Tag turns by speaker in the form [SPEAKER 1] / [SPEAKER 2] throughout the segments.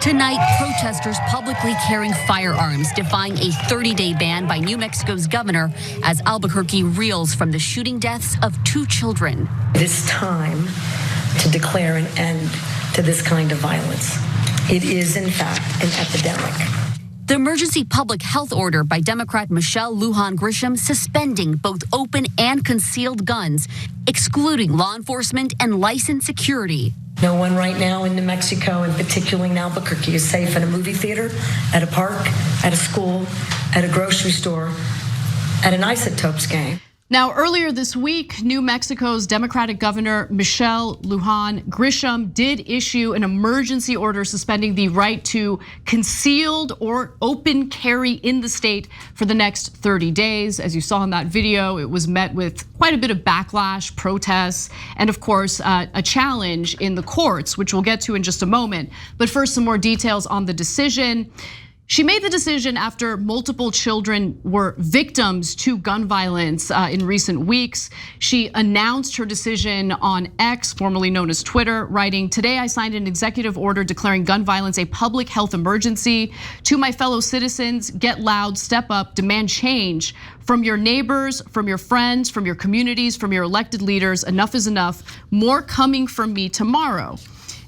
[SPEAKER 1] Tonight, protesters publicly carrying firearms, defying a 30-day ban by New Mexico's governor as Albuquerque reels from the shooting deaths of 2 children.
[SPEAKER 2] It is time to declare an end to this kind of violence. It is, in fact, an epidemic.
[SPEAKER 1] The emergency public health order by Democrat Michelle Lujan Grisham suspending both open and concealed guns, excluding law enforcement and licensed security.
[SPEAKER 2] No one right now in New Mexico, and particularly in Albuquerque, is safe in a movie theater, at a park, at a school, at a grocery store, at an Isotopes game.
[SPEAKER 3] Now, earlier this week, New Mexico's Democratic Governor Michelle Lujan Grisham did issue an emergency order suspending the right to concealed or open carry in the state for the next 30 days. As you saw in that video, it was met with quite a bit of backlash, protests, and of course, a challenge in the courts, which we'll get to in just a moment. But first, some more details on the decision. She made the decision after multiple children were victims to gun violence in recent weeks. She announced her decision on X, formerly known as Twitter, writing, "Today I signed an executive order declaring gun violence a public health emergency. To my fellow citizens, get loud, step up, demand change from your neighbors, from your friends, from your communities, from your elected leaders. Enough is enough. More coming from me tomorrow."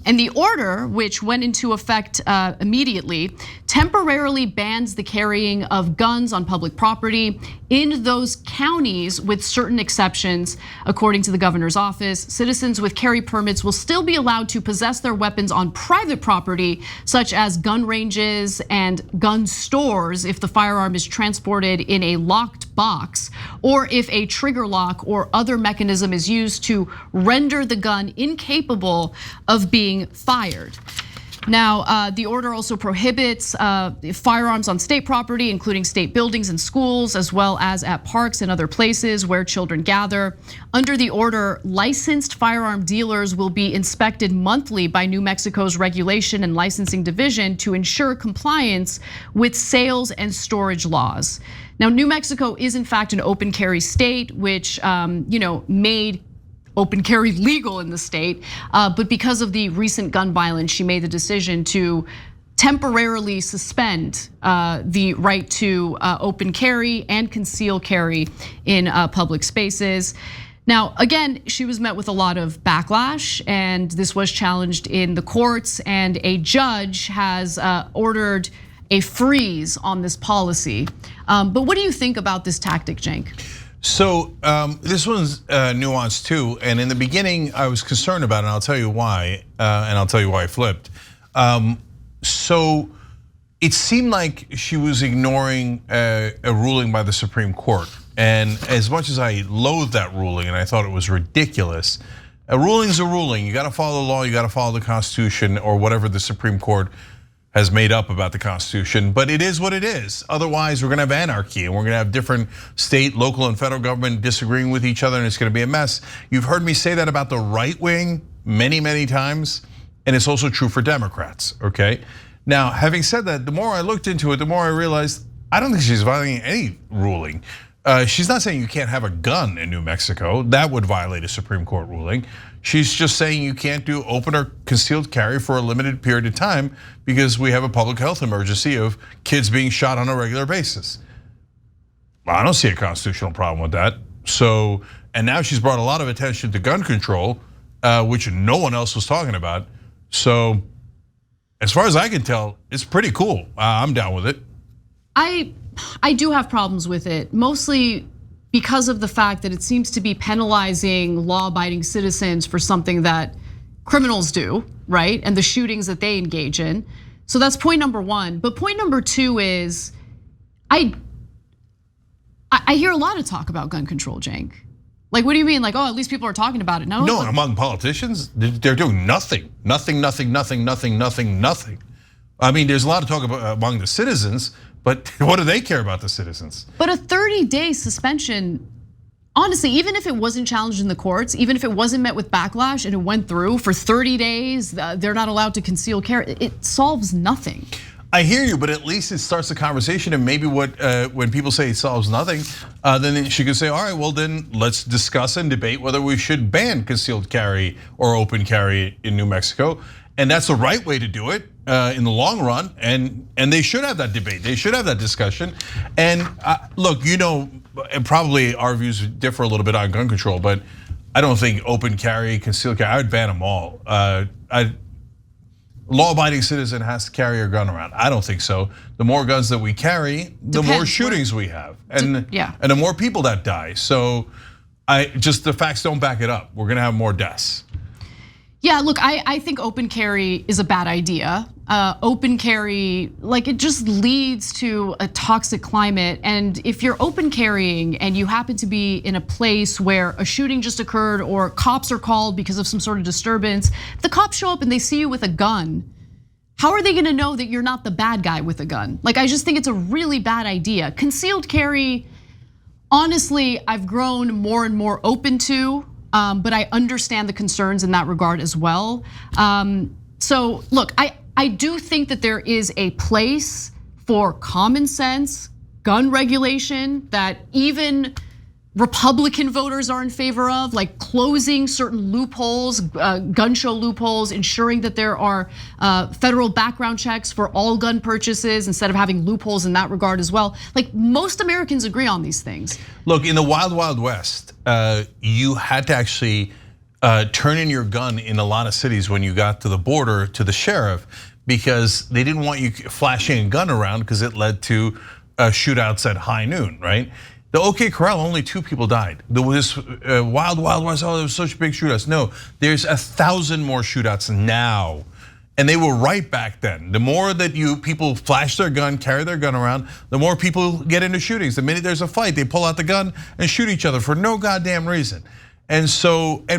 [SPEAKER 3] And the order, which went into effect immediately, temporarily bans the carrying of guns on public property in those counties with certain exceptions. According to the governor's office, citizens with carry permits will still be allowed to possess their weapons on private property, such as gun ranges and gun stores, if the firearm is transported in a locked box, or if a trigger lock or other mechanism is used to render the gun incapable of being fired. Now, the order also prohibits firearms on state property, including state buildings and schools, as well as at parks and other places where children gather. Under the order, licensed firearm dealers will be inspected monthly by New Mexico's Regulation and Licensing Division to ensure compliance with sales and storage laws. Now, New Mexico is in fact an open carry state, which made open carry legal in the state, but because of the recent gun violence, she made the decision to temporarily suspend the right to open carry and conceal carry in public spaces. Now, again, she was met with a lot of backlash, and this was challenged in the courts, and a judge has ordered a freeze on this policy. But what do you think about this tactic, Cenk?
[SPEAKER 4] So this one's nuanced too, and in the beginning I was concerned about it, and I'll tell you why, and I'll tell you why I flipped. So it seemed like she was ignoring a ruling by the Supreme Court, and as much as I loathed that ruling and I thought it was ridiculous, a ruling is a ruling. You got to follow the law, you got to follow the Constitution, or whatever the Supreme Court has made up about the Constitution, but it is what it is. Otherwise, we're gonna have anarchy, and we're gonna have different state, local, and federal government disagreeing with each other, and it's gonna be a mess. You've heard me say that about the right wing many, many times, and it's also true for Democrats, okay? Now, having said that, the more I looked into it, the more I realized I don't think she's violating any ruling. She's not saying you can't have a gun in New Mexico. That would violate a Supreme Court ruling. She's just saying you can't do open or concealed carry for a limited period of time because we have a public health emergency of kids being shot on a regular basis. I don't see a constitutional problem with that. So, and now she's brought a lot of attention to gun control, which no one else was talking about. So, as far as I can tell, it's pretty cool. I'm down with it.
[SPEAKER 3] I do have problems with it, mostly because of the fact that it seems to be penalizing law-abiding citizens for something that criminals do, right? And the shootings that they engage in. So that's point number one. But point number two is, I hear a lot of talk about gun control, Cenk. Like, what do you mean? Like, at least people are talking about it.
[SPEAKER 4] No, among politicians, they're doing nothing. Nothing. I mean, there's a lot of talk about among the citizens, but what do they care about the citizens?
[SPEAKER 3] But a 30-day suspension, honestly, even if it wasn't challenged in the courts, even if it wasn't met with backlash and it went through for 30 days, they're not allowed to conceal carry, it solves nothing.
[SPEAKER 4] I hear you, but at least it starts a conversation, and maybe when people say it solves nothing, then she could say, all right, well then let's discuss and debate whether we should ban concealed carry or open carry in New Mexico. And that's the right way to do it. in the long run, and they should have that debate. They should have that discussion. And look, and probably our views differ a little bit on gun control, but I don't think open carry, concealed carry, I would ban them all. Law-abiding citizen has to carry a gun around. I don't think so. The more guns that we carry, the more shootings we have, and the more people that die. So the facts don't back it up. We're gonna have more deaths.
[SPEAKER 3] Yeah, look, I think open carry is a bad idea. Open carry, it just leads to a toxic climate. And if you're open carrying and you happen to be in a place where a shooting just occurred or cops are called because of some sort of disturbance, if the cops show up and they see you with a gun, how are they gonna know that you're not the bad guy with a gun? I just think it's a really bad idea. Concealed carry, honestly, I've grown more and more open to. But I understand the concerns in that regard as well. So look, I do think that there is a place for common sense gun regulation that even Republican voters are in favor of, like closing certain loopholes, gun show loopholes, ensuring that there are federal background checks for all gun purchases instead of having loopholes in that regard as well. Most Americans agree on these things.
[SPEAKER 4] Look, in the Wild Wild West, you had to actually turn in your gun in a lot of cities when you got to the border to the sheriff, because they didn't want you flashing a gun around because it led to shootouts at high noon, right? The OK Corral, only 2 people died. There was Wild Wild West, there was such big shootouts. No, there's 1,000 more shootouts now. And they were right back then. The more that people flash their gun, carry their gun around, the more people get into shootings. The minute there's a fight, they pull out the gun and shoot each other for no goddamn reason. And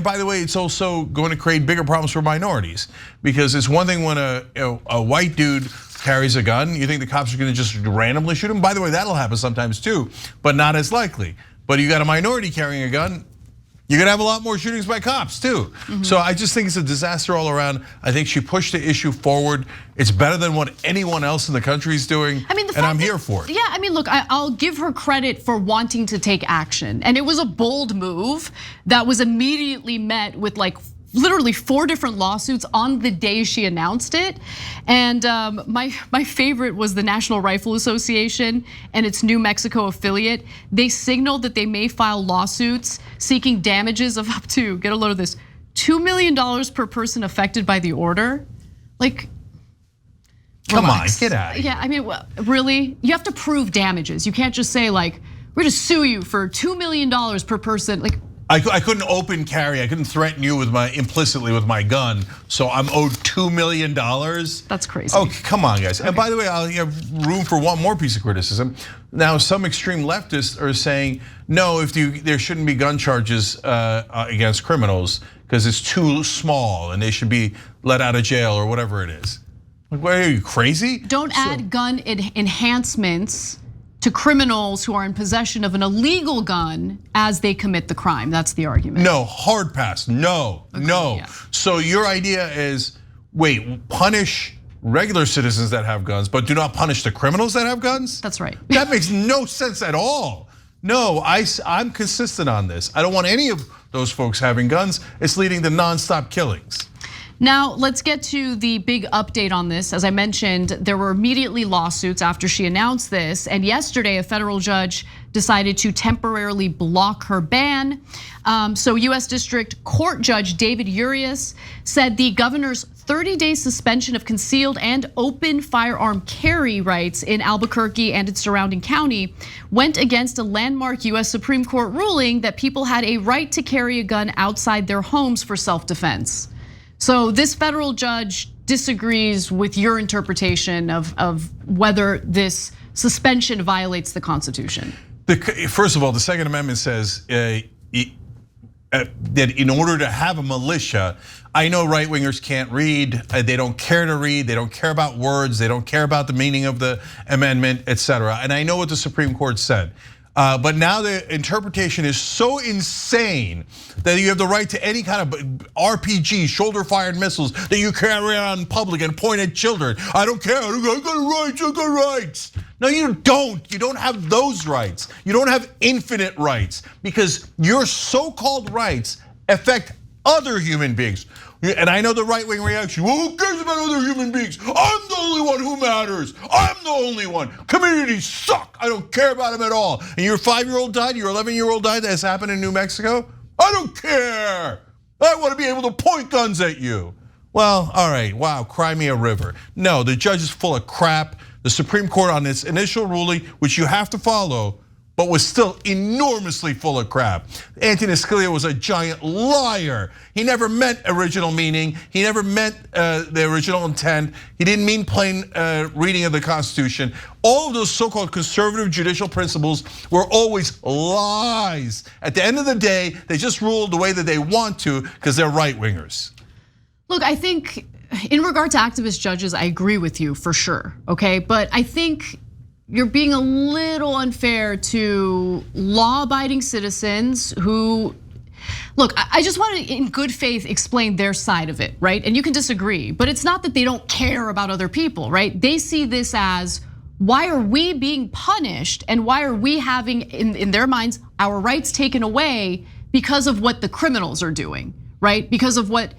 [SPEAKER 4] by the way, it's also going to create bigger problems for minorities, because it's one thing when a white dude carries a gun, you think the cops are gonna just randomly shoot him? By the way, that'll happen sometimes too, but not as likely. But you got a minority carrying a gun, you're gonna have a lot more shootings by cops too. So I just think it's a disaster all around. I think she pushed the issue forward. It's better than what anyone else in the country is doing, and I'm here for it.
[SPEAKER 3] Yeah, look, I'll give her credit for wanting to take action. And it was a bold move that was immediately met with literally 4 different lawsuits on the day she announced it. And my favorite was the National Rifle Association and its New Mexico affiliate. They signaled that they may file lawsuits seeking damages of up to, get a load of this, $2 million per person affected by the order.
[SPEAKER 4] Come on, get out of here.
[SPEAKER 3] Yeah, really? You have to prove damages. You can't just say we're gonna sue you for $2 million per person.
[SPEAKER 4] I couldn't open carry. I couldn't threaten you implicitly with my gun. So I'm owed $2 million.
[SPEAKER 3] That's crazy.
[SPEAKER 4] Oh, come on, guys. Okay. And by the way, I have room for one more piece of criticism. Now, some extreme leftists are saying, no, there shouldn't be gun charges against criminals because it's too small and they should be let out of jail or whatever it is. What are you, crazy?
[SPEAKER 3] Don't add gun enhancements to criminals who are in possession of an illegal gun as they commit the crime. That's the argument.
[SPEAKER 4] No, hard pass, no. Yeah. So your idea is, wait, punish regular citizens that have guns, but do not punish the criminals that have guns?
[SPEAKER 3] That's right.
[SPEAKER 4] That makes no sense at all. No, I'm consistent on this. I don't want any of those folks having guns. It's leading to nonstop killings.
[SPEAKER 3] Now, let's get to the big update on this. As I mentioned, there were immediately lawsuits after she announced this. And yesterday, a federal judge decided to temporarily block her ban. So US District Court Judge David Urias said the governor's 30-day suspension of concealed and open firearm carry rights in Albuquerque and its surrounding county went against a landmark US Supreme Court ruling that people had a right to carry a gun outside their homes for self-defense. So this federal judge disagrees with your interpretation of whether this suspension violates the Constitution.
[SPEAKER 4] First of all, the Second Amendment says that in order to have a militia, I know right-wingers can't read, they don't care to read, they don't care about words, they don't care about the meaning of the amendment, etc. And I know what the Supreme Court said. But now the interpretation is so insane that you have the right to any kind of RPG, shoulder-fired missiles that you carry around in public and point at children. I don't care, I got rights. No, you don't. You don't have those rights. You don't have infinite rights because your so-called rights affect other human beings. And I know the right-wing reaction, well, who cares about other human beings? I'm the only one who matters. I'm the only one. Communities suck. I don't care about them at all. And your 5-year-old died, your 11-year-old died, that's happened in New Mexico? I don't care. I want to be able to point guns at you. Well, all right, wow, cry me a river. No, the judge is full of crap. The Supreme Court on its initial ruling, which you have to follow, but was still enormously full of crap. Antonin Scalia was a giant liar. He never meant original meaning. He never meant the original intent. He didn't mean plain reading of the Constitution. All of those so-called conservative judicial principles were always lies. At the end of the day, they just rule the way that they want to because they're right-wingers.
[SPEAKER 3] Look, I think in regard to activist judges, I agree with you for sure, okay? But I think you're being a little unfair to law-abiding citizens who, look, I just want to, in good faith, explain their side of it, right? And you can disagree, but it's not that they don't care about other people, right? They see this as, why are we being punished and why are we having, in their minds, our rights taken away because of what the criminals are doing, right? Because of what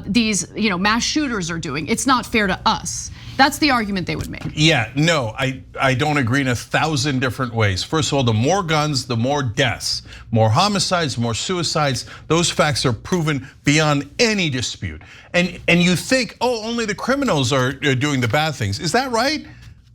[SPEAKER 3] these mass shooters are doing. It's not fair to us. That's the argument they would make.
[SPEAKER 4] Yeah, no, I don't agree in 1,000 different ways. First of all, the more guns, the more deaths, more homicides, more suicides. Those facts are proven beyond any dispute. And you think, oh, only the criminals are doing the bad things. Is that right?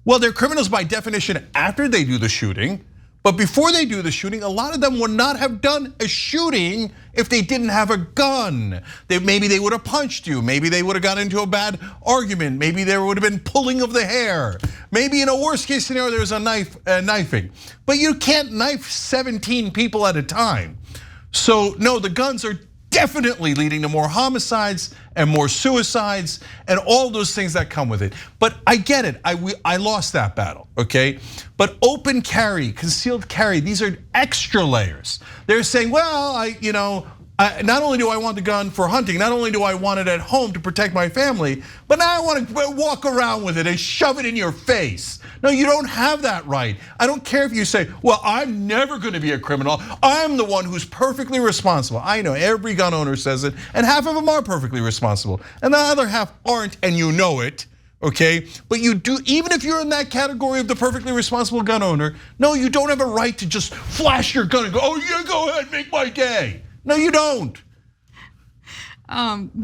[SPEAKER 4] Well, they're criminals by definition after they do the shooting. But before they do the shooting, a lot of them would not have done a shooting if they didn't have a gun. Maybe they would have punched you. Maybe they would have got into a bad argument. Maybe there would have been pulling of the hair. Maybe in a worst case scenario, there was a knifing. But you can't knife 17 people at a time. So no, the guns are definitely leading to more homicides and more suicides and all those things that come with it. But I get it, I lost that battle, okay? But open carry, concealed carry, these are extra layers. They're saying, well, not only do I want the gun for hunting, not only do I want it at home to protect my family, but now I want to walk around with it and shove it in your face. No, you don't have that right. I don't care if you say, well, I'm never going to be a criminal. I'm the one who's perfectly responsible. I know every gun owner says it, and half of them are perfectly responsible, and the other half aren't, and you know it. Okay, but you do, even if you're in that category of the perfectly responsible gun owner, no, you don't have a right to just flash your gun and go, oh yeah, go ahead, make my day. No, you don't.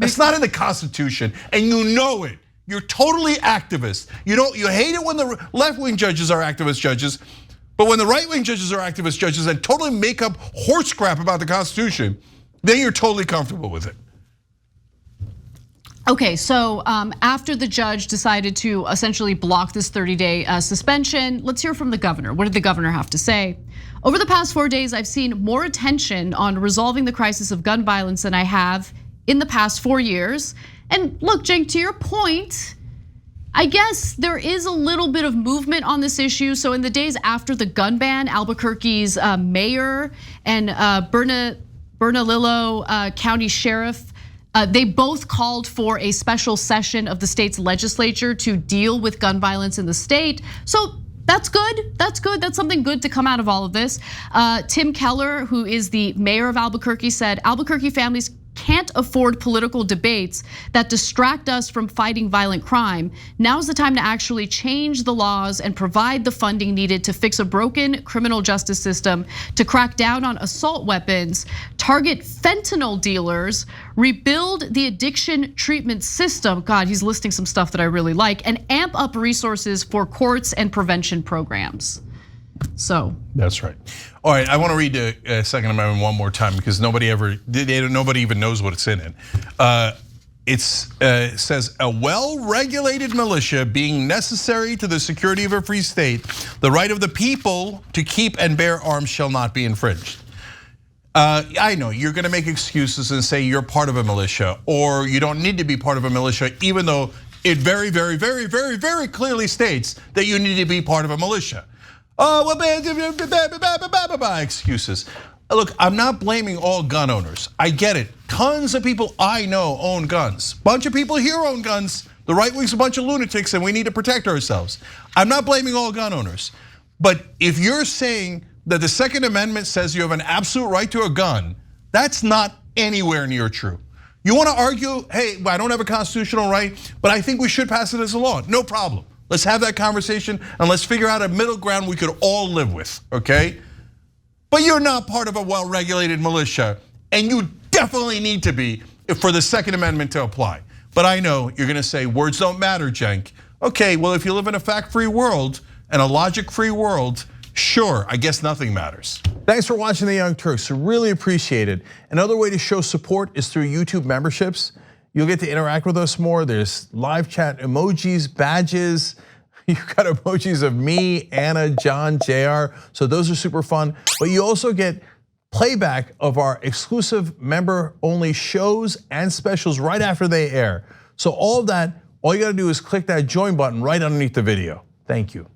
[SPEAKER 4] It's not in the Constitution, and you know it. You're totally activist. You hate it when the left-wing judges are activist judges, but when the right-wing judges are activist judges and totally make up horse crap about the Constitution, then you're totally comfortable with it.
[SPEAKER 3] Okay, so after the judge decided to essentially block this 30-day suspension, let's hear from the governor. What did the governor have to say? Over the past 4 days, I've seen more attention on resolving the crisis of gun violence than I have in the past 4 years. And look, Cenk, to your point, I guess there is a little bit of movement on this issue. So in the days after the gun ban, Albuquerque's mayor and Bernalillo County Sheriff, they both called for a special session of the state's legislature to deal with gun violence in the state. So that's good, that's good, that's something good to come out of all of this. Tim Keller, who is the mayor of Albuquerque, said Albuquerque families can't afford political debates that distract us from fighting violent crime. Now's the time to actually change the laws and provide the funding needed to fix a broken criminal justice system, to crack down on assault weapons, target fentanyl dealers, rebuild the addiction treatment system. God, he's listing some stuff that I really like, and amp up resources for courts and prevention programs. So
[SPEAKER 4] that's right. All right, I want to read the Second Amendment one more time because nobody even knows what's in it. It says a well-regulated militia being necessary to the security of a free state, the right of the people to keep and bear arms shall not be infringed. I know you're going to make excuses and say you're part of a militia or you don't need to be part of a militia, even though it very, very, very, very, very clearly states that you need to be part of a militia. Oh, well, excuses. Look, I'm not blaming all gun owners. I get it. Tons of people I know own guns. Bunch of people here own guns. The right wing's a bunch of lunatics and we need to protect ourselves. I'm not blaming all gun owners. But if you're saying that the Second Amendment says you have an absolute right to a gun, that's not anywhere near true. You want to argue, hey, I don't have a constitutional right, but I think we should pass it as a law. No problem. Let's have that conversation and let's figure out a middle ground we could all live with, okay? But you're not part of a well-regulated militia, and you definitely need to be for the Second Amendment to apply. But I know you're gonna say words don't matter, Cenk. Okay, well, if you live in a fact-free world and a logic-free world, sure, I guess nothing matters. Thanks for watching The Young Turks, really appreciate it. Another way to show support is through YouTube memberships. You'll get to interact with us more. There's live chat emojis, badges. You've got emojis of me, Anna, John, JR, so those are super fun. But you also get playback of our exclusive member-only shows and specials right after they air. So all of that, all you gotta do is click that join button right underneath the video. Thank you.